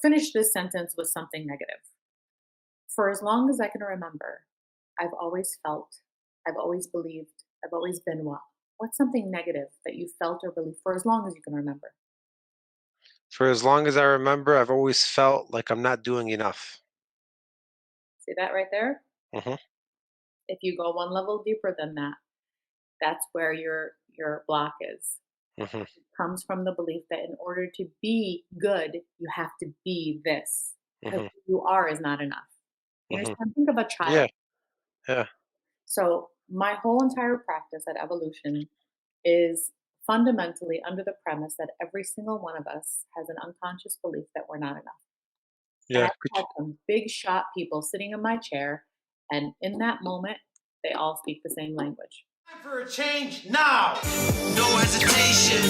finish this sentence with something negative. For as long as I can remember, I've always felt, I've always believed, I've always been what? What's something negative that you felt or believed for as long as you can remember? For as long as I remember, I've always felt like I'm not doing enough. See that right there? Mhm, If you go one level deeper than that, that's where your block is. mhm, It comes from the belief that in order to be good, you have to be this because mhm, who you are is not enough. You mhm. understand? Think of a Yeah, child. yeah. So my whole entire practice at Evolution is fundamentally under the premise that every single one of us has an unconscious belief that we're not enough. And Yeah, I've could had some big shot people sitting in my chair, and in that moment, they all speak the same language. Time for a change now. No hesitation.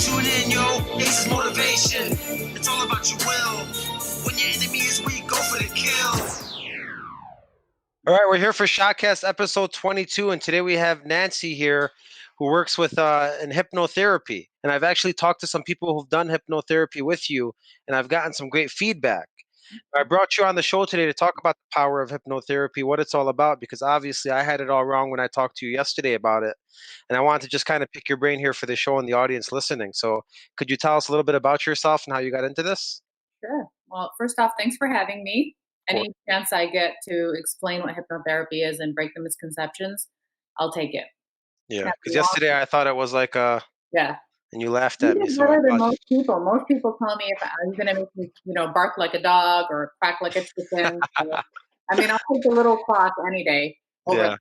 Tune in, yo. Ace is motivation. It's all about your will. When your enemy is weak, go for the kill. All right, we're here for Shotcast episode 22, and today we have Nancy here, who works with in hypnotherapy. And I've actually talked to some people who've done hypnotherapy with you, and I've gotten some great feedback. I brought you on the show today to talk about the power of hypnotherapy, what it's all about, because obviously I had it all wrong when I talked to you yesterday about it. And I wanted to just kind of pick your brain here for the show and the audience listening. So could you tell us a little bit about yourself and how you got into this? Sure. Well, first off, thanks for having me. Of course. Any chance I get to explain what hypnotherapy is and break the misconceptions, I'll take it. Yeah, Now, because yesterday I thought it was like, yeah. and you laughed You at me, did so I better than thought, most people. Most people tell me if are you gonna make me, bark like a dog or quack like a chicken. So, I mean, I'll take a little clock any day over.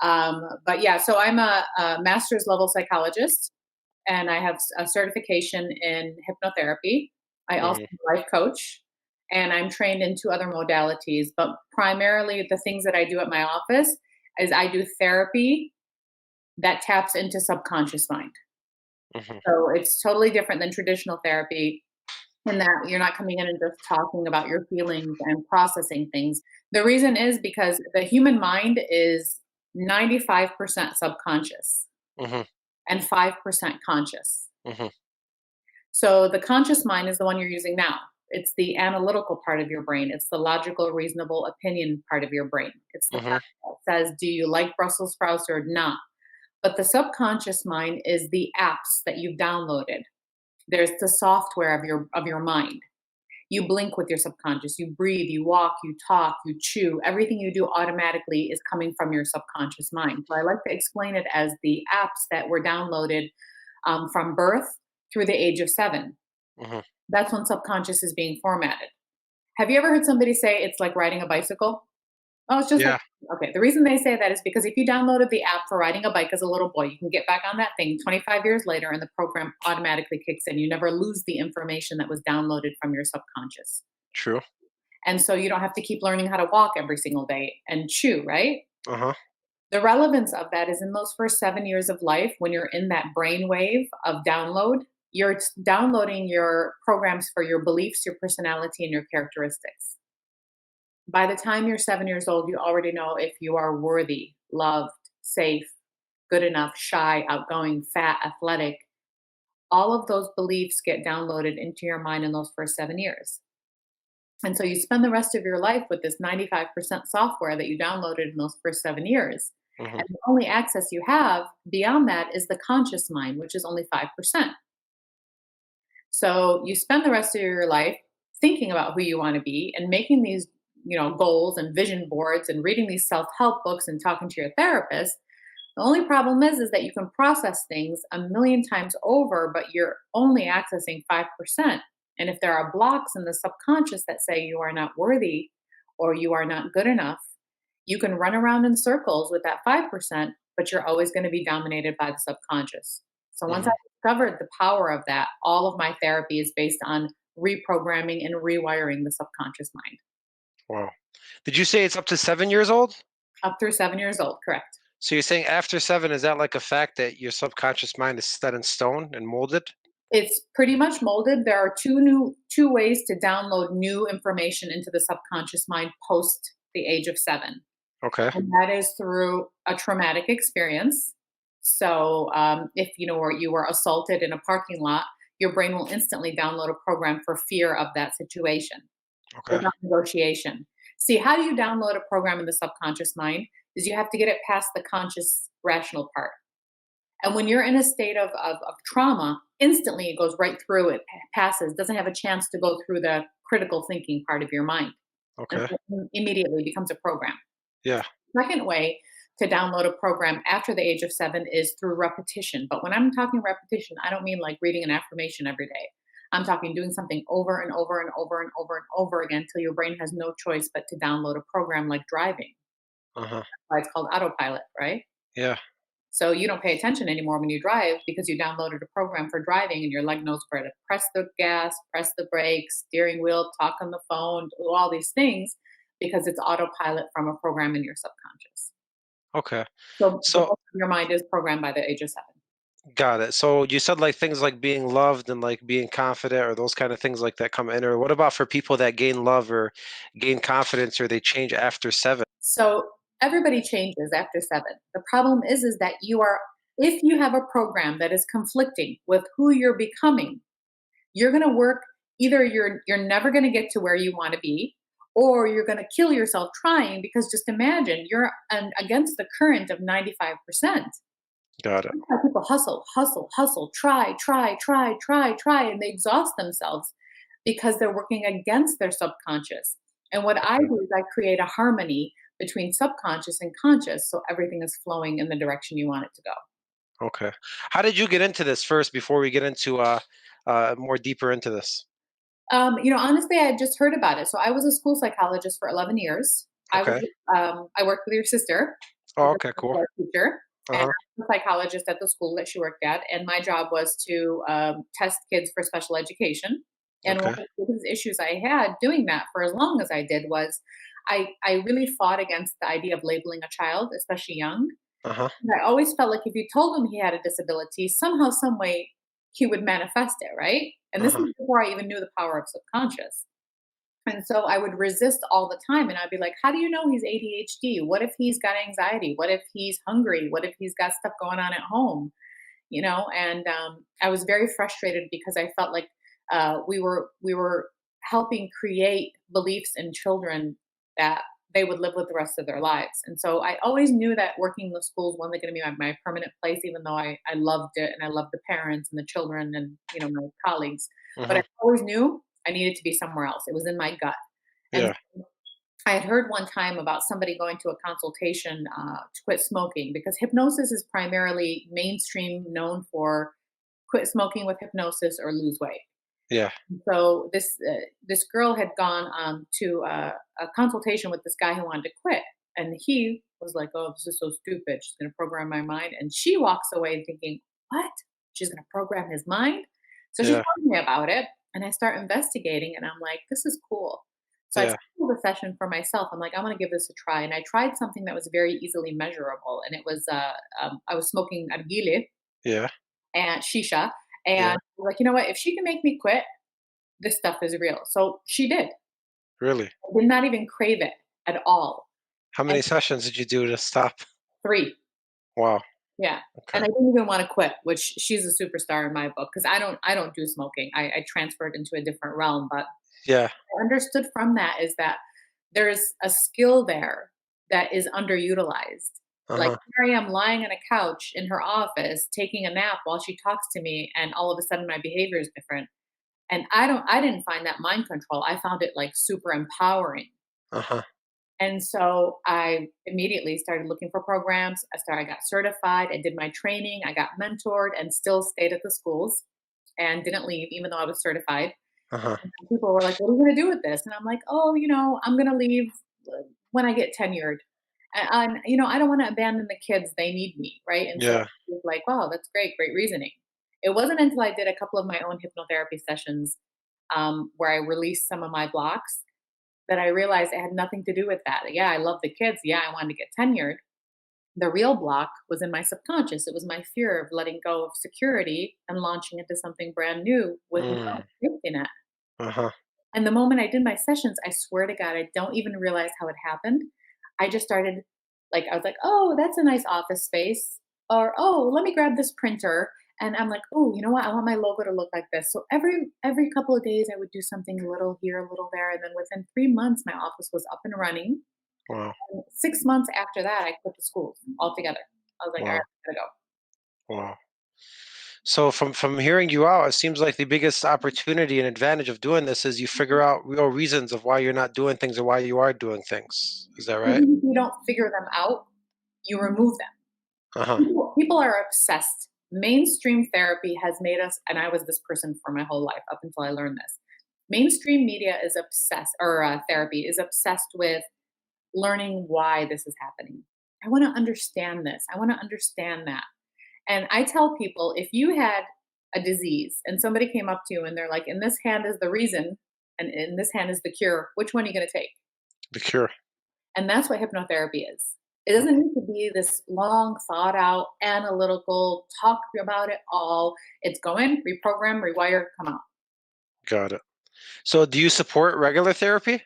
yeah. But yeah, so I'm a master's level psychologist, and I have a certification in hypnotherapy. I also Hmm. am a life coach, and I'm trained in two other modalities. But primarily, the things that I do at my office is I do therapy that taps into subconscious mind. Hmm. So it's totally different than traditional therapy in that you're not coming in and just talking about your feelings and processing things. The reason is because the human mind is 95% subconscious Hmm. and 5% conscious. Hmm. So the conscious mind is the one you're using now. It's the analytical part of your brain. It's the logical, reasonable opinion part of your brain. It's the Hmm. part that says, do you like Brussels sprouts or not? But the subconscious mind is the apps that you've downloaded. There's the software of your mind. You blink with your subconscious. You breathe, you walk, you talk, you chew. Everything you do automatically is coming from your subconscious mind. So I like to explain it as the apps that were downloaded from birth through the age of 7. Hmm. That's when subconscious is being formatted. Have you ever heard somebody say it's like riding a bicycle? Oh, it's just like, Yeah. okay. The reason they say that is because if you downloaded the app for riding a bike as a little boy, you can get back on that thing 25 years later and the program automatically kicks in. You never lose the information that was downloaded from your subconscious. True. And so you don't have to keep learning how to walk every single day and chew, right? Uh-huh. The relevance of that is in those first 7 years of life, when you're in that brainwave of download, you're downloading your programs for your beliefs, your personality, and your characteristics. By the time you're 7 years old, you already know if you are worthy, loved, safe, good enough, shy, outgoing, fat, athletic. All of those beliefs get downloaded into your mind in those first 7 years. And so you spend the rest of your life with this 95% software that you downloaded in those first 7 years. Hmm. And the only access you have beyond that is the conscious mind, which is only 5%. So you spend the rest of your life thinking about who you want to be and making these, goals and vision boards and reading these self-help books and talking to your therapist. The only problem is that you can process things a million times over, but you're only accessing 5%. And if there are blocks in the subconscious that say you are not worthy or you are not good enough, you can run around in circles with that 5%, but you're always going to be dominated by the subconscious. So once I Hmm. discovered the power of that, all of my therapy is based on reprogramming and rewiring the subconscious mind. Wow. Did you say it's up to 7 years old? Up through 7 years old, correct. So you're saying after 7, is that like a fact that your subconscious mind is set in stone and molded? It's pretty much molded. There are two ways to download new information into the subconscious mind post the age of 7. Okay. And that is through a traumatic experience. So, if or you were assaulted in a parking lot, your brain will instantly download a program for fear of that situation Okay. without negotiation. See, how do you download a program in the subconscious mind? Is you have to get it past the conscious rational part. And when you're in a state of trauma, instantly it goes right through it, passes, doesn't have a chance to go through the critical thinking part of your mind. And Okay. so it immediately becomes a program. Yeah. Second way to download a program after the age of 7 is through repetition. But when I'm talking repetition, I don't mean like reading an affirmation every day. I'm talking doing something over and over and over and over and over again until your brain has no choice but to download a program like driving. Uh-huh. Why it's called autopilot, right? Yeah. So you don't pay attention anymore when you drive because you downloaded a program for driving and your leg knows where to press the gas, press the brakes, steering wheel, talk on the phone, do all these things because it's autopilot from a program in your subconscious. Okay. So the So bulk of your mind is programmed by the age of 7. got it. So you said like things like being loved and like being confident or those kind of things like that come in. Or what about for people that gain love or gain confidence or they change after 7? So everybody changes after 7. The problem is that you are if you have a program that is conflicting with who you're becoming, you're going to work either you're never going to get to where you want to be or you're going to kill yourself trying because just imagine you're against the current of 95%. Got it. Why people hustle, hustle, hustle, try, try, try, try, try, and they exhaust themselves because they're working against their subconscious. And what I Okay. do is I create a harmony between subconscious and conscious so everything is flowing in the direction you want it to go. Okay. How did you get into this first before we get into more deeper into this? Honestly, I had just heard about it. So I was a school psychologist for 11 years. Okay. I worked with your sister, Oh, who's a okay, cool. special ed teacher, and I Uh-huh. was a psychologist at the school that she worked at. And my job was to test kids for special education. And one Okay. of the biggest issues I had doing that for as long as I did was I really fought against the idea of labeling a child, especially young. Uh-huh. And I always felt like if you told him he had a disability, somehow, some way, he would manifest it, right? And this Uh-huh. is before I even knew the power of subconscious. And so I would resist all the time. And I'd be like, how do you know he's ADHD? What if he's got anxiety? What if he's hungry? What if he's got stuff going on at home? And I was very frustrated because I felt like we were helping create beliefs in children that they would live with the rest of their lives. And so I always knew that working in the schools wasn't going to be my permanent place, even though I loved it and I loved the parents and the children and my colleagues. But I Uh-huh. always knew I needed to be somewhere else. It was in my gut. And Yeah. I had heard one time about somebody going to a consultation to quit smoking because hypnosis is primarily mainstream known for quit smoking with hypnosis or lose weight. Yeah. So this girl had gone to a consultation with this guy who wanted to quit, and he was like, "Oh, this is so stupid. She's going to program my mind." And she walks away thinking, "What? She's going to program his mind?" So she Yeah. tells me about it, and I start investigating, and I'm like, "This is cool." So I Yeah. scheduled a session for myself. I'm like, "I'm going to give this a try," and I tried something that was very easily measurable, and it was I was smoking nargile Yeah. and shisha. Yeah. And I was like, you know what? If she can make me quit, this stuff is real. So she did. Really? I did not even crave it at all. How And many sessions did you do to stop? 3, Wow. yeah. Okay. And I didn't even want to quit, which she's a superstar in my book because I don't do smoking. I transferred into a different realm. But Yeah. I understood from that is that there's a skill there that is underutilized. Like Uh-huh. here I am lying on a couch in her office taking a nap while she talks to me, and all of a sudden my behavior is different. And I didn't find that mind control. I found it like super empowering. Uh-huh. And so I immediately started looking for programs. I got certified, I did my training, I got mentored and still stayed at the schools and didn't leave even though I was certified. Uh-huh. And people were like, "What are you going to do with this?" And I'm like, "Oh, I'm going to leave when I get tenured." I don't want to abandon the kids. They need me, right? And so Yeah. it was like, "Wow, that's great reasoning." It wasn't until I did a couple of my own hypnotherapy sessions where I released some of my blocks that I realized it had nothing to do with that. Yeah, I love the kids. Yeah, I wanted to get tenured. The real block was in my subconscious. It was my fear of letting go of security and launching into something brand new with no Mm. safety net. Uh-huh. And the moment I did my sessions, I swear to God, I don't even realize how it happened. I just started, like, I was like, oh, that's a nice office space. Or, oh, let me grab this printer. And I'm like, oh, you know what? I want my logo to look like this. So every couple of days, I would do something a little here, a little there, and then within 3 months, my office was up and running. Wow. And 6 months after that, I quit the schools altogether. I was like, all right, Wow. I gotta go. Wow. So from hearing you out, it seems like the biggest opportunity and advantage of doing this is you figure out real reasons of why you're not doing things or why you are doing things. Is that right? Even if you don't figure them out, you remove them. Uh-huh. People are obsessed. Mainstream therapy has made us, and I was this person for my whole life up until I learned this. Mainstream media is obsessed, or therapy is obsessed with learning why this is happening. I want to understand this. I want to understand that. And I tell people, if you had a disease and somebody came up to you and they're like, in this hand is the reason, and in this hand is the cure, which one are you going to take? The cure. And that's what hypnotherapy is. It doesn't need to be this long, thought out, analytical, talk about it all. It's go in, reprogram, rewire, come out. Got it. So do you support regular therapy?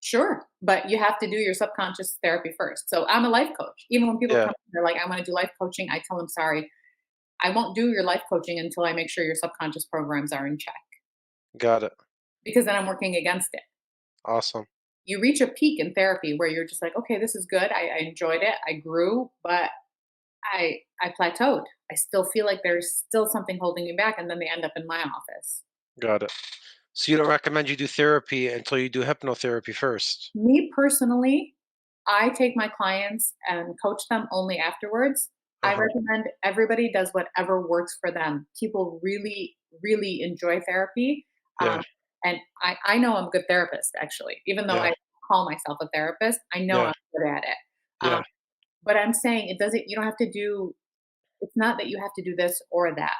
Sure. But you have to do your subconscious therapy first. So I'm a life coach. Even when people Yeah, come, they're like, I want to do life coaching. I tell them, sorry, I won't do your life coaching until I make sure your subconscious programs are in check got it. because then I'm working against it. Awesome. You reach a peak in therapy where you're just like, okay, this is good. I enjoyed it. I grew, but I plateaued. I still feel like there's still something holding me back, and then they end up in my office. Got it. So you don't recommend you do therapy until you do hypnotherapy first? Me personally, I take my clients and coach them only afterwards. I Uh-huh. recommend everybody does whatever works for them. People really, really enjoy therapy. Yeah, And I know I'm a good therapist, actually, even though yeah, I call myself a therapist, I know yeah, I'm good at it. Um, yeah. but I'm saying it doesn't, you don't have to do, it's not that you have to do this or that.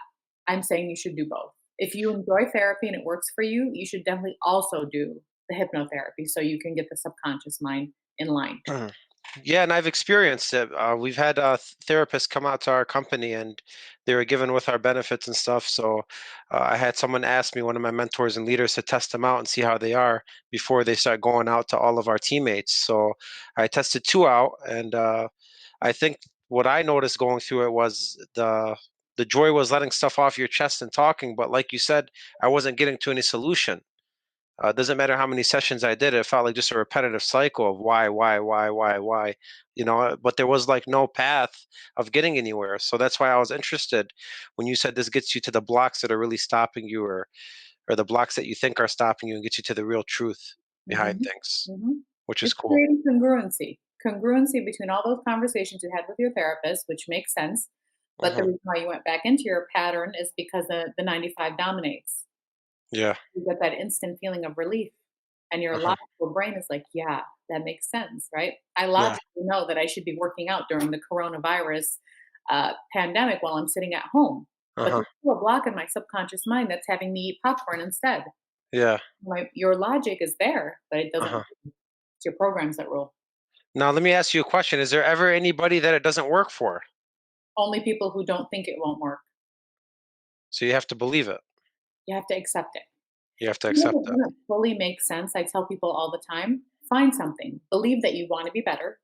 I'm saying you should do both. If you enjoy therapy and it works for you, you should definitely also do the hypnotherapy so you can get the subconscious mind in line. Mhm. Yeah, and I've experienced it. We've had therapists come out to our company, and they were given with our benefits and stuff. So I had someone ask me, one of my mentors and leaders, to test them out and see how they are before they start going out to all of our teammates. So I tested two out, and I think what I noticed going through it was the joy was letting stuff off your chest and talking. But like you said, I wasn't getting to any solution. It doesn't matter how many sessions I did; it felt like just a repetitive cycle of why, you know. But there was like no path of getting anywhere. So that's why I was interested when you said this gets you to the blocks that are really stopping you, or the blocks that you think are stopping you, and get you to the real truth behind Mhm, things, mhm. which is It's cool. creating congruency. Congruency between all those conversations you had with your therapist, which makes sense. But the Hmm. reason why you went back into your pattern is because the 95 dominates. Yeah. You get that instant feeling of relief, and your Hmm. logical brain is like, "Yeah, that makes sense, right?" I Yeah. logically know that I should be working out during the coronavirus, pandemic while I'm sitting at home, but Uh-huh. there's still a block in my subconscious mind that's having me eat popcorn instead. Yeah. Your logic is there, but it doesn't. Uh-huh. It's your programs that rule. Now let me ask you a question. Is there ever anybody that it doesn't work for? Only people who don't think it won't work. So you have to believe it. You have to accept it. You have to Even if accept it that. doesn't fully make sense, I tell people all the time, find something. Believe that you want to be better.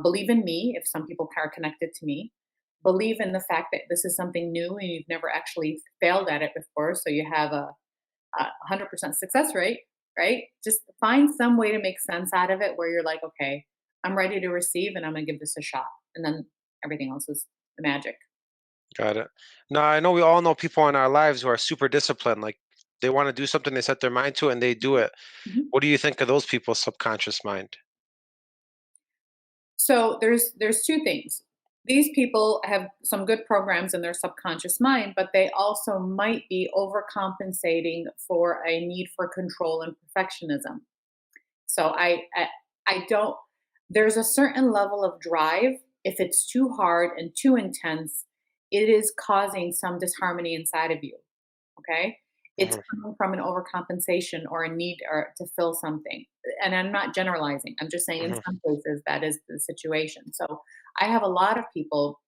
Believe in me if some people are connected to me. Believe in the fact that this is something new and you've never actually failed at it before. So you have a 100% success rate, right? Just find some way to make sense out of it where you're like, okay, I'm ready to receive and I'm going to give this a shot. And then everything else is the magic. Got it. Now I know we all know people in our lives who are super disciplined. Like they want to do something, they set their mind to it, and they do it. Mhm. What do you think of those people's subconscious mind? So there's two things. These people have some good programs in their subconscious mind, but they also might be overcompensating for a need for control and perfectionism. So I don't. There's a certain level of drive. If it's too hard and too intense, it is causing some disharmony inside of you. Okay. It's Hmm. coming from an overcompensation or a need or to fill something. And I'm not generalizing. I'm just saying in Hmm. some cases that is the situation. So I have a lot of people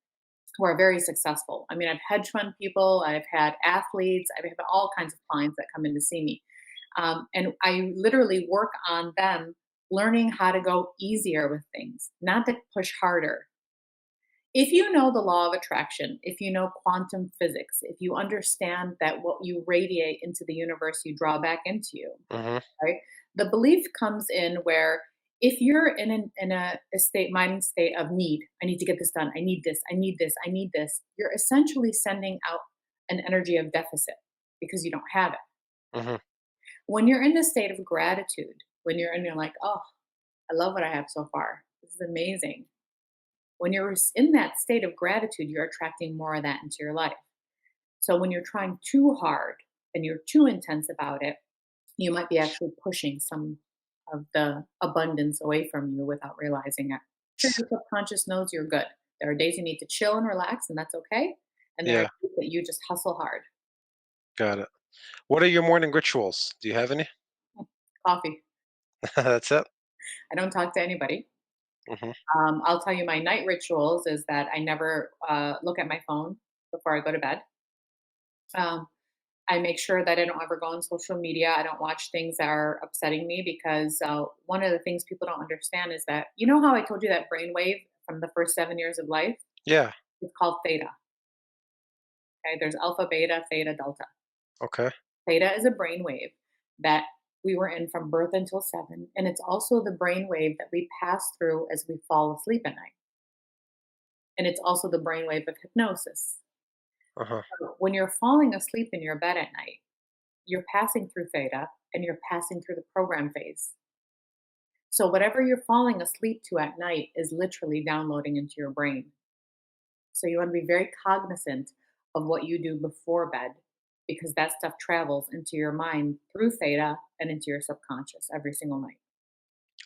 who are very successful. I mean, I've hedge fund people, I've had athletes, I've had all kinds of clients that come in to see me. And I literally work on them learning how to go easier with things, not to push harder. If you know the law of attraction, if you know quantum physics, if you understand that what you radiate into the universe, you draw back into you, Hmm. right? The belief comes in where if you're in a state mind state of need, I need to get this done. I need this. I need this. I need this. You're essentially sending out an energy of deficit because you don't have it. Hmm. When you're in the state of gratitude, when you're like, oh, I love what I have so far. This is amazing. When you're in that state of gratitude, you're attracting more of that into your life. So when you're trying too hard and you're too intense about it, you might be actually pushing some of the abundance away from you without realizing it. Sure, your subconscious knows you're good. There are days you need to chill and relax, and that's okay. And there are Yeah, days that you just hustle hard. got it. What are your morning rituals? Do you have any? Coffee. That's it. I don't talk to anybody. Hmm. I'll tell you my night rituals is that I never look at my phone before I go to bed. Um, I make sure that I don't ever go on social media. I don't watch things that are upsetting me because one of the things people don't understand is that, you know how I told you that brainwave from the first 7 years of life? Yeah. It's called theta. Okay, there's alpha, beta, theta, delta. Okay. Theta is a brainwave that we were in from birth until 7, and it's also the brainwave that we pass through as we fall asleep at night, and it's also the brainwave of hypnosis. Uh-huh. So when you're falling asleep in your bed at night, you're passing through theta and you're passing through the program phase. So whatever you're falling asleep to at night is literally downloading into your brain. So you want to be very cognizant of what you do before bed because that stuff travels into your mind through theta and into your subconscious every single night.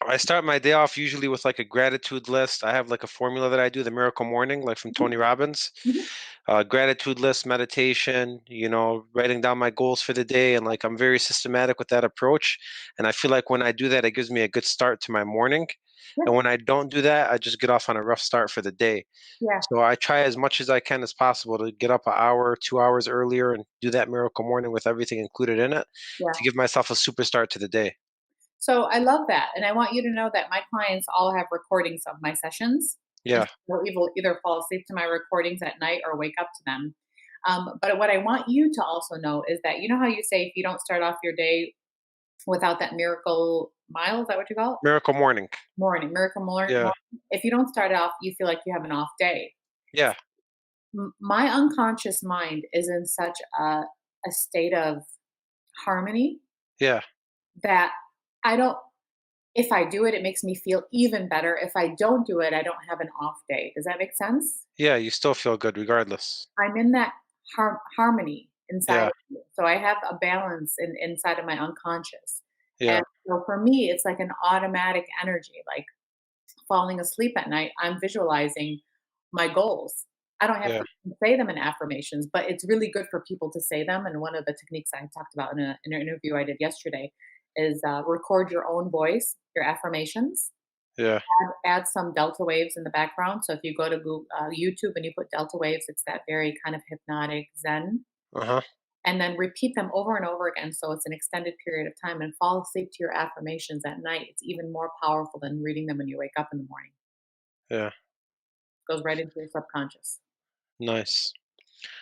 I start my day off usually with like a gratitude list. I have like a formula that I do, the Miracle Morning, like from Mhm, Tony Robbins. mhm. Gratitude list, meditation, writing down my goals for the day. And like I'm very systematic with that approach. And I feel like when I do that, it gives me a good start to my morning. Yeah, And when I don't do that, I just get off on a rough start for the day. yeah, So I try as much as I can as possible to get up an hour, 2 hours earlier and do that Miracle Morning with everything included in it yeah. to give myself a super start to the day. So I love that. And I want you to know that my clients all have recordings of my sessions. And Yeah. so they'll either fall asleep to my recordings at night or wake up to them. But what I want you to also know is that you know how you say if you don't start off your day without that miracle mile, is that what you call it? Miracle Morning. Morning, miracle Yeah. morning. If you don't start off, you feel like you have an off day. Yeah. My unconscious mind is in such a state of harmony Yeah. that I don't if I do it, it makes me feel even better. If I don't do it, I don't have an off day. Does that make sense? Yeah. You still feel good regardless. I'm in that harmony inside Yeah. of me. So I have a balance inside of my unconscious. And Yeah. so for me, it's like an automatic energy. Like falling asleep at night, I'm visualizing my goals. I don't have Yeah. to say them in affirmations, but it's really good for people to say them. And one of the techniques I talked about in an interview I did yesterday is record your own voice, your affirmations, Yeah. add some delta waves in the background. So if you go to YouTube and you put delta waves, it's that very kind of hypnotic zen. Uh-huh. And then repeat them over and over again. So it's an extended period of time and fall asleep to your affirmations at night. It's even more powerful than reading them when you wake up in the morning. Yeah. Goes right into your subconscious. Nice.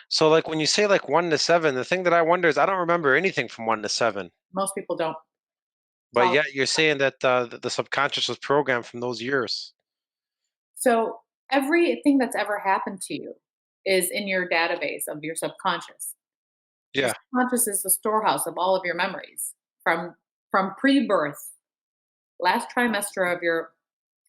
So like when you say like 1 to 7, the thing that I wonder is I don't remember anything from 1 to 7. Most people don't. But Follow. yet you're saying that the subconscious was programmed from those years. So everything that's ever happened to you is in your database of your subconscious. Your Yeah. subconscious is the storehouse of all of your memories from pre-birth, last trimester of your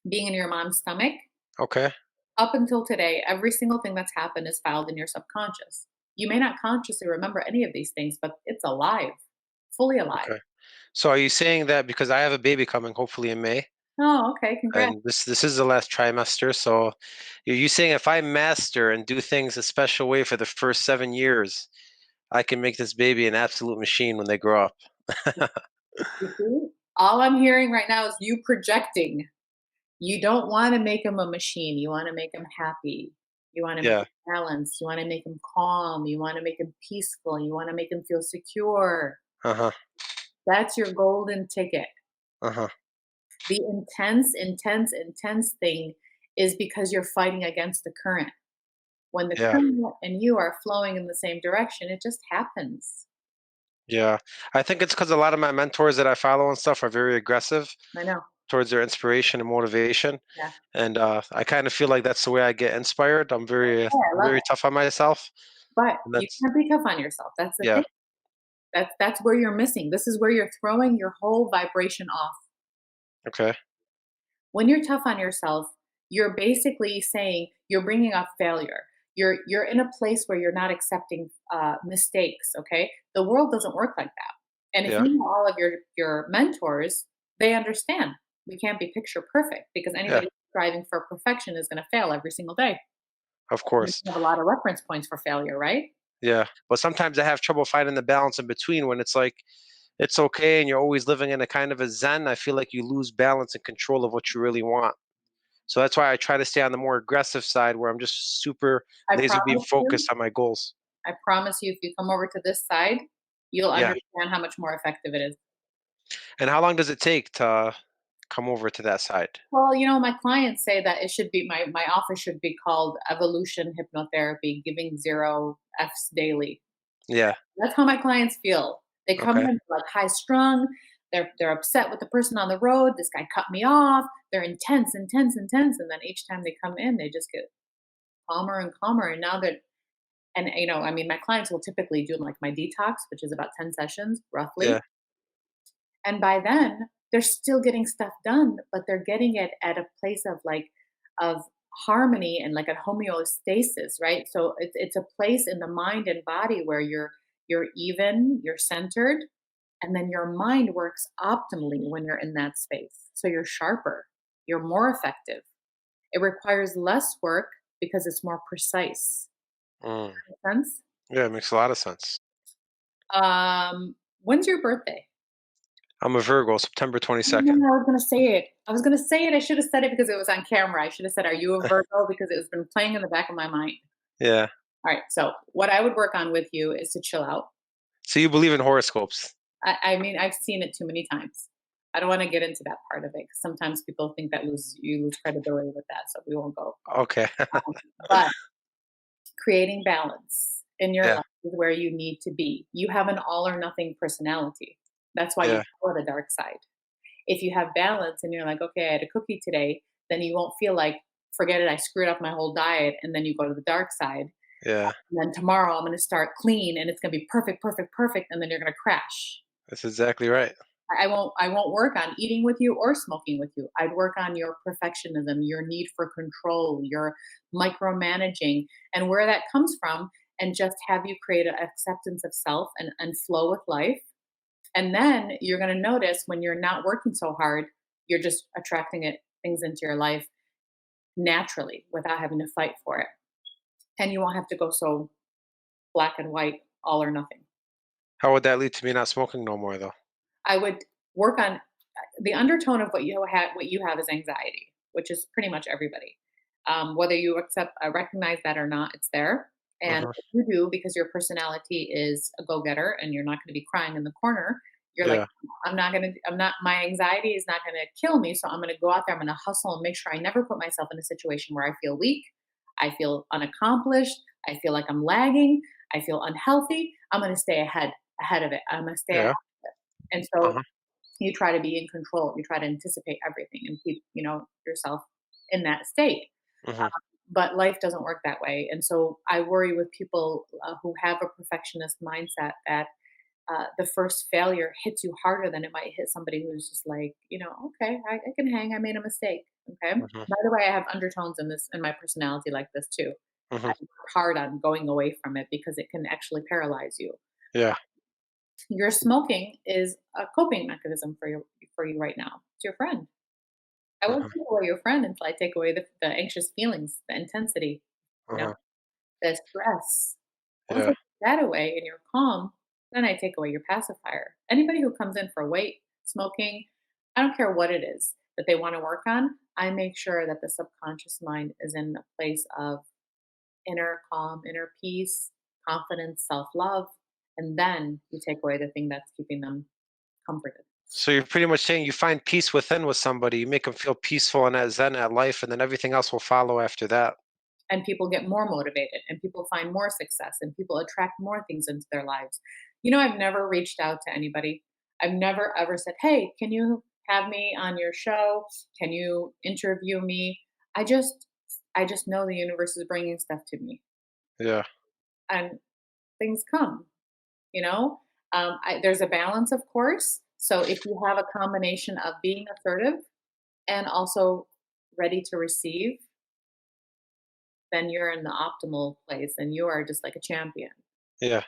being in your mom's stomach Okay. up until today. Every single thing that's happened is filed in your subconscious. You may not consciously remember any of these things, but it's alive, fully alive. Okay. So are you saying that because I have a baby coming hopefully in May, Oh, okay. Congrats. and this is the last trimester, so are you saying if I master and do things a special way for the first 7 years, I can make this baby an absolute machine when they grow up? You see? All I'm hearing right now is you projecting. You don't wanna make make him a machine, you wanna make him happy. You wanna make Yeah. him balanced, you wanna make him calm, you wanna make him peaceful, you wanna make him feel secure. Uh-huh. That's your golden ticket. Uh-huh. The intense, intense, intense thing is because you're fighting against the current. When the Yeah. current and you are flowing in the same direction, it just happens. Yeah. I think it's because a lot of my mentors that I follow and stuff are very aggressive I know. towards their inspiration and motivation. Yeah. And I kind of feel like that's the way I get inspired. Yeah, I love very it. tough on myself. But And you that's can't be tough on yourself. That's the yeah. thing. That's where you're missing. This is where you're throwing your whole vibration off. Okay. When you're tough on yourself, you're basically saying you're bringing up failure. You're in a place where you're not accepting mistakes. Okay, the world doesn't work like that. And if Yeah. you know all of your mentors, they understand we can't be picture perfect because Yeah. anybody striving for perfection is going to fail every single day. Of You course. have a lot of reference points for failure, right? Yeah. But sometimes I have trouble finding the balance in between when it's like it's okay and you're always living in a kind of a zen. I feel like you lose balance and control of what you really want. So that's why I try to stay on the more aggressive side where I'm just super I laser beam promise you, focused on my goals. I promise you, if you come over to this side, you'll Yeah. understand how much more effective it is. And how long does it take to come over to that side? Well, my clients say that it should be my office should be called Evolution Hypnotherapy, giving 0 Fs daily. Yeah. That's how my clients feel. They come Okay. in like high strung. They're upset with the person on the road. This guy cut me off. They're intense, intense, intense, and then each time they come in, they just get calmer and calmer. And now that and I mean, my clients will typically do like my detox, which is about 10 sessions roughly. Yeah. And by then, they're still getting stuff done, but they're getting it at a place of of harmony and like a homeostasis, right? So it's a place in the mind and body where you're even, you're centered, and then your mind works optimally when you're in that space. So you're sharper, you're more effective. It requires less work because it's more precise. Mm. Make sense? Yeah, it makes a lot of sense. When's your birthday? I'm a Virgo, September No, 22nd. I was gonna say it. I was gonna say it. I should have said it because it was on camera. I should have said, "Are you a Virgo?" Because it has been playing in the back of my mind. Yeah. All right. So what I would work on with you is to chill out. So you believe in horoscopes? I mean, I've seen it too many times. I don't want to get into that part of it because sometimes people think that you lose credibility with that. So we won't go. Okay. But creating balance in your Yeah. life is where you need to be. You have an all or nothing personality. That's why you Yeah. go the dark side. If you have balance and you're like, okay, I had a cookie today, then you won't feel like, forget it, I screwed up my whole diet. And then you go to the dark side. Yeah. And then tomorrow I'm going to start clean and it's going to be perfect, perfect, perfect. And then you're going to crash. That's exactly right. I won't work on eating with you or smoking with you. I'd work on your perfectionism, your need for control, your micromanaging, and where that comes from, and just have you create an acceptance of self and flow with life. And then you're going to notice when you're not working so hard, you're just attracting things into your life naturally without having to fight for it. And you won't have to go so black and white, all or nothing. How would that lead to me not smoking no more though? I would work on the undertone of what you have is anxiety, which is pretty much everybody. Whether you recognize that or not, it's there. And Mhm. if you do, because your personality is a go-getter and you're not going to be crying in the corner, you're like, Yeah. my anxiety is not going to kill me. So I'm going to go out there, I'm going to hustle and make sure I never put myself in a situation where I feel weak, I feel unaccomplished, I feel like I'm lagging, I feel unhealthy. I'm going to stay ahead of it. I'm going to stay ahead. Yeah. And so Uh-huh. you try to be in control. You try to anticipate everything and keep, yourself in that state. Mhm. But life doesn't work that way. And so I worry with people who have a perfectionist mindset that the first failure hits you harder than it might hit somebody who's just like, okay, I can hang. I made a mistake. Okay. Mhm. By the way, I have undertones in my personality like this too. I Mhm. work hard on going away from it because it can actually paralyze you. Yeah. Your smoking is a coping mechanism for you right now. It's your friend. I won't Mhm. take away your friend until I take away the anxious feelings, the intensity, you know, Uh-huh. the stress. Once I Yeah. take that away and you're calm, then I take away your pacifier. Anybody who comes in for weight, smoking, I don't care what it is that they want to work on, I make sure that the subconscious mind is in a place of inner calm, inner peace, confidence, self love. And then you take away the thing that's keeping them comforted. So you're pretty much saying you find peace within with somebody, you make them feel peaceful and at zen at life, and then everything else will follow after that. And people get more motivated and people find more success and people attract more things into their lives. I've never reached out to anybody. I've never ever said, "Hey, can you have me on your show? Can you interview me?" I just know the universe is bringing stuff to me Yeah, and things come, you know? There's a balance, of course. So if you have a combination of being assertive and also ready to receive, then you're in the optimal place and you are just like a champion. yeah,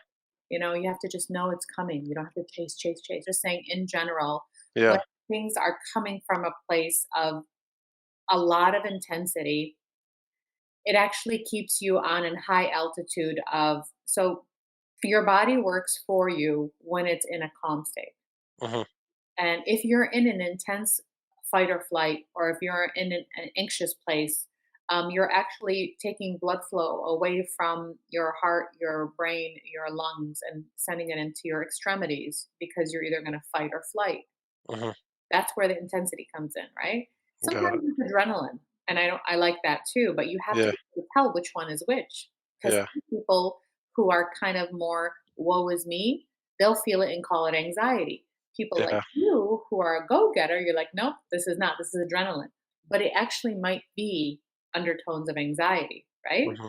You have to just know it's coming. You don't have to chase, chase, chase. Just saying in general, when yeah, things are coming from a place of a lot of intensity, it actually keeps you on a high altitude of so your body works for you when it's in a calm state. hmm, And if you're in an intense fight or flight, or if you're in an anxious place, you're actually taking blood flow away from your heart, your brain, your lungs, and sending it into your extremities because you're either going to fight or flight. hmm. That's where the intensity comes in, right? Got Sometimes it. it's adrenaline, and I like that too, but you have to Yeah, be able to tell which one is which. Because yeah, people who are kind of more "woe is me," they'll feel it and call it anxiety. People like yeah, you who are a go-getter, you're like, "Nope, this is not. This is adrenaline." But it actually might be undertones of anxiety, right? hmm,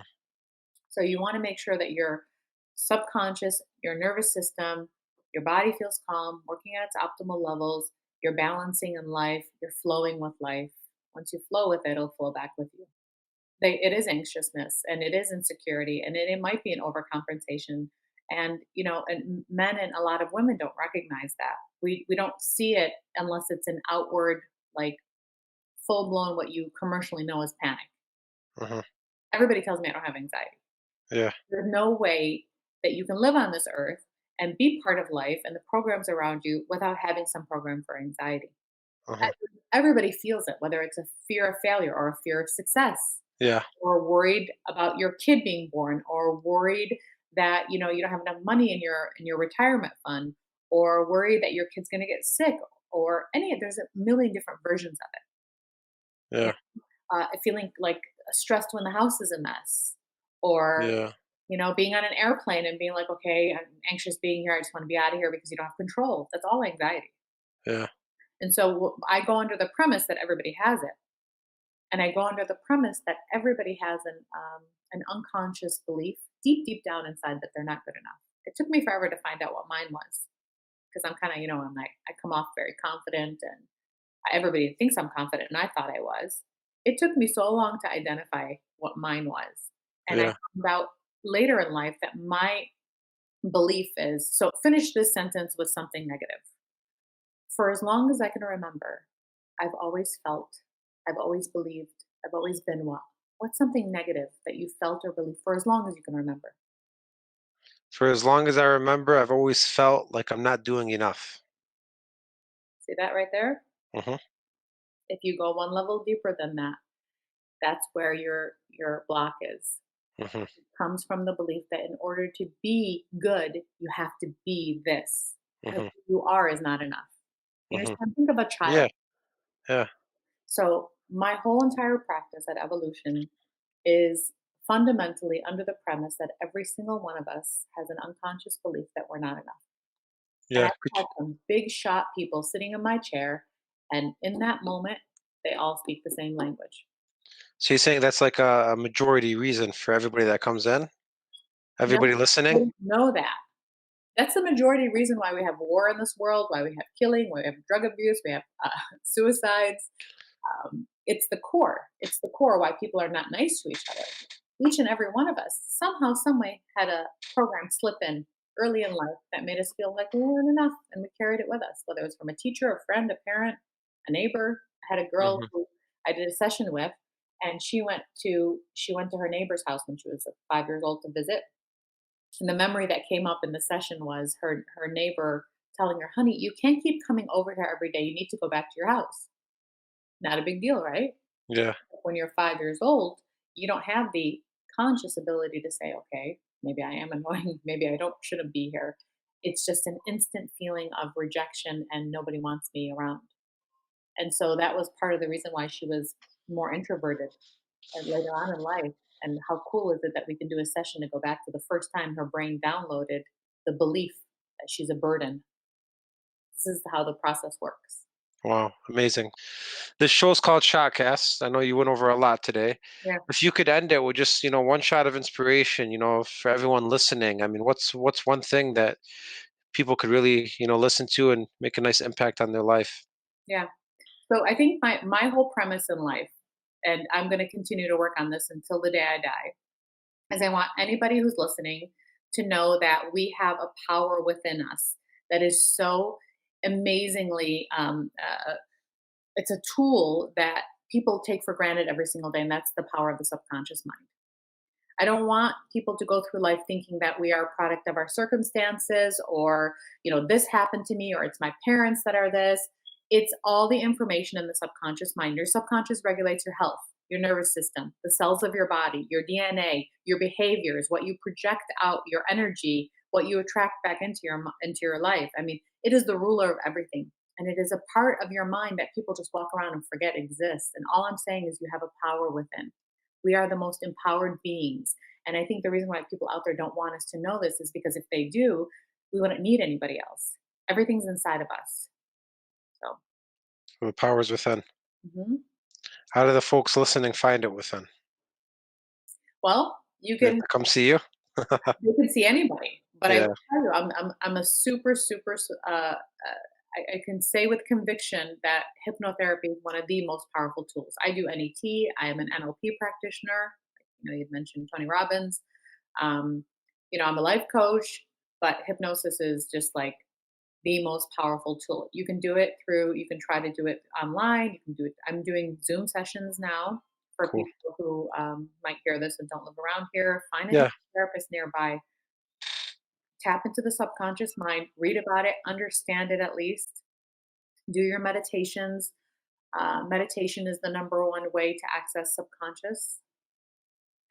So you want to make sure that your subconscious, your nervous system, your body feels calm, working at its optimal levels, you're balancing in life, you're flowing with life. Once you flow with it, it'll flow back with you. It is anxiousness and it is insecurity and it might be an overcompensation. And men and a lot of women don't recognize that. We don't see it unless it's an outward, like full blown, what you commercially know as panic. hmm, Everybody tells me I don't have anxiety. yeah, There's no way that you can live on this earth and be part of life and the programs around you without having some program for anxiety. hmm, Everybody feels it, whether it's a fear of failure or a fear of success, yeah, or worried about your kid being born, or worried that you don't have enough money in your retirement fund, or worried that your kid's going to get sick, or there's a million different versions of it. yeah, Feeling like stressed when the house is a mess, or yeah, being on an airplane and being like, okay, I'm anxious being here. I just want to be out of here because you don't have control. That's all anxiety. yeah, And so I go under the premise that everybody has it. And I go under the premise that everybody has an unconscious belief deep, deep down inside that they're not good enough. It took me forever to find out what mine was because I'm kind of, I'm like, I come off very confident and everybody thinks I'm confident and I thought I was. It took me so long to identify what mine was. And I yeah. found out later in life that my belief is so finish this sentence with something negative. For as long as I can remember, I've always felt, I've always believed, I've always been what? What's something negative that you felt or believed for as long as you can remember? For as long as I remember, I've always felt like I'm not doing enough. See that right there? Hmm, If you go one level deeper than that, that's where your block is. hmm, It comes from the belief that in order to be good, you have to be this. Because hmm, who you are is not enough. You hmm. understand? Think of a child. Yeah, yeah, So my whole entire practice at Evolution is fundamentally under the premise that every single one of us has an unconscious belief that we're not enough. And yeah. I've had some big shot people sitting in my chair, and in that moment, they all speak the same language. So you're saying that's like a majority reason for everybody that comes in? No, Everybody I listening? didn't know that. That's the majority reason why we have war in this world, why we have killing, why we have drug abuse, we have suicides. It's the core. It's the core why people are not nice to each other. Each and every one of us, somehow, some way, had a program slip in early in life that made us feel like we weren't enough, and we carried it with us, whether it was from a teacher, a friend, a parent, a neighbor. I had a girl Hmm, who I did a session with, and she went to her neighbor's house when she was 5 years old to visit. And the memory that came up in the session was her neighbor telling her, "Honey, you can't keep coming over here every day. You need to go back to your house." Not a big deal, right? yeah, When you're 5 years old, you don't have the conscious ability to say, okay, maybe I am annoying, maybe I don't shouldn't be here. it's just an instant feeling of rejection and nobody wants me around. And so that was part of the reason why she was more introverted later on in life. And how cool is it that we can do a session to go back to the first time her brain downloaded the belief that she's a burden. This is how the process works. Wow, amazing. This show's called Shotcast. I know you went over a lot today. Yeah. If you could end it with just, one shot of inspiration, for everyone listening, I mean, what's one thing that people could really, listen to and make a nice impact on their life? Yeah. So I think my whole premise in life, and I'm going to continue to work on this until the day I die, is I want anybody who's listening to know that we have a power within us that is so amazingly it's a tool that people take for granted every single day, and that's the power of the subconscious mind. I don't want people to go through life thinking that we are a product of our circumstances, or, this happened to me, or it's my parents that are this. It's all the information in the subconscious mind. Your subconscious regulates your health, your nervous system, the cells of your body, your DNA, your behaviors, what you project out, your energy, what you attract back into your life. I mean, it is the ruler of everything. And it is a part of your mind that people just walk around and forget exists. And all I'm saying is you have a power within. We are the most empowered beings. And I think the reason why people out there don't want us to know this is because if they do, we wouldn't need anybody else. Everything's inside of us. So, The powers within. mhm. How do the folks listening find it within? Well, you They have can to come see you? you can see anybody, but I Yeah, will tell you, I'm a super. I can say with conviction that hypnotherapy is one of the most powerful tools. I do NET. I am an NLP practitioner. You'd mentioned Tony Robbins. Um, I'm a life coach, but hypnosis is just like the most powerful tool. You can try to do it online. You can do it. I'm doing Zoom sessions now for cool. people who might hear this and don't live around here. Find a Yeah, therapist nearby. Tap into the subconscious mind, read about it, understand it at least, do your meditations. Meditation is the number one way to access subconscious.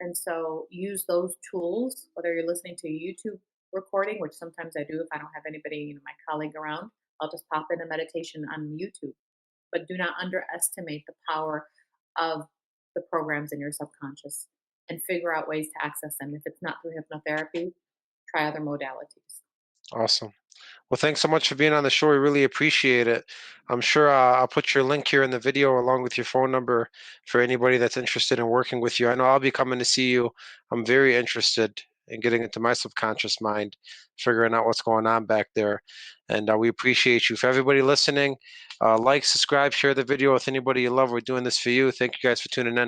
And so use those tools, whether you're listening to a YouTube recording, which sometimes I do if I don't have anybody, my colleague around, I'll just pop in a meditation on YouTube. But do not underestimate the power of the programs in your subconscious and figure out ways to access them. If it's not through hypnotherapy, try other modalities. awesome. Well, thanks so much for being on the show. We really appreciate it. I'm sure I'll put your link here in the video along with your phone number for anybody that's interested in working with you. I know I'll be coming to see you. I'm very interested in getting into my subconscious mind, figuring out what's going on back there. And we appreciate you. For everybody listening, like, subscribe, share the video with anybody you love. We're doing this for you. Thank you guys for tuning in.